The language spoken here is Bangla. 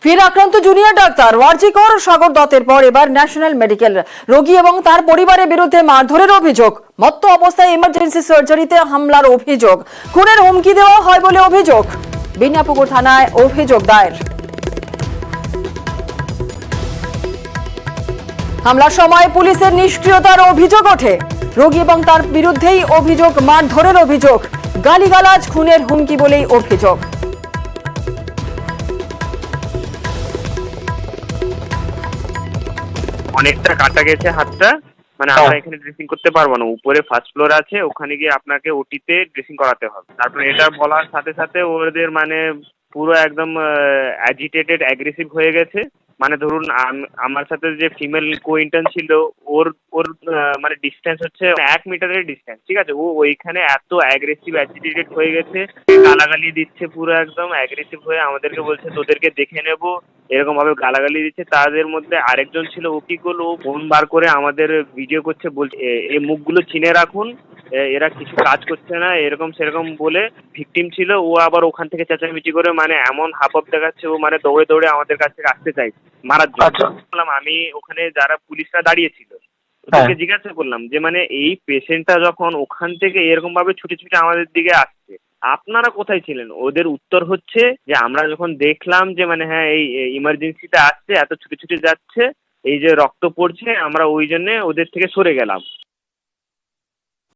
ফের আক্রান্ত জুনিয়র ডাক্তার ওয়ার্জিকর সাগর দত্তের পর এবার ন্যাশনাল মেডিকেল। রোগী এবং তার পরিবারের বিরুদ্ধে মারধরের অভিযোগ, মত্ত অবস্থায় ইমার্জেন্সি সার্জারিতে হামলার অভিযোগ, খুনের হুমকি দেওয়া হয় বলে অভিযোগ। বিনাপুকুর থানায় অভিযোগ দায়ের। হামলার সময় পুলিশের নিষ্ক্রিয়তার অভিযোগ ওঠে। রোগী এবং তার বিরুদ্ধেই অভিযোগ, মারধরের অভিযোগ, গালিগালাজ, খুনের হুমকি বলেই অভিযোগ। অনেকটা কাটা গেছে হাতটা, মানে আমরা এখানে ড্রেসিং করতে পারবো না, উপরে ফার্স্ট ফ্লোর আছে, ওখানে গিয়ে আপনাকে ওটিতে ড্রেসিং করাতে হবে। তারপরে এটা বলার সাথে সাথে ওদের মানে পুরো একদম অ্যাজিটেটেড অ্যাগ্রেসিভ হয়ে গেছে। মানে ধরুন আমার সাথে যে ফিমেল কোইন্টার্ন ছিল, ওর ওর মানে ডিস্টেন্স হচ্ছে 1 মিটারের ডিস্টেন্স, ঠিক আছে? ও ওইখানে এত অ্যাগ্রেসিভ অ্যাজিটেটেড হয়ে গেছে, গালাগালি দিচ্ছে, পুরো একদম অ্যাগ্রেসিভ হয়ে আমাদেরকে বলছে তোদেরকে দেখে নেবো, এরকম ভাবে গালাগালি দিচ্ছে। তাদের মধ্যে আরেকজন ছিল, ও কি করলো, ও ফোন বার করে আমাদের ভিডিও করছে, বলছে এই মুখগুলো চিনে রাখুন, এরা কিছু কাজ করছে না, এরকম সেরকম বলে। ভিকটিম ছিল, ও আবার ওখান থেকে চেঁচামেচি করে মানে এমন হাব ভাব দেখাচ্ছে, ও মানে দৌড়ে দৌড়ে আমাদের কাছ থেকে আসতে চাইছে মারার জন্য। আমি ওখানে যারা পুলিশরা দাঁড়িয়েছিল ওদেরকে জিজ্ঞাসা করলাম যে মানে এই পেশেন্টটা যখন ওখান থেকে এরকম ভাবে ছুটে ছুটে আমাদের দিকে আসছে, আপনারা কোথায় ছিলেন? ওদের উত্তর হচ্ছে যে আমরা যখন দেখলাম যে মানে হ্যাঁ এই ইমার্জেন্সিতে আসছে, এত ছুটে ছুটে যাচ্ছে, এই যে রক্ত পড়ছে, আমরা ওই জন্য ওদের থেকে সরে গেলাম।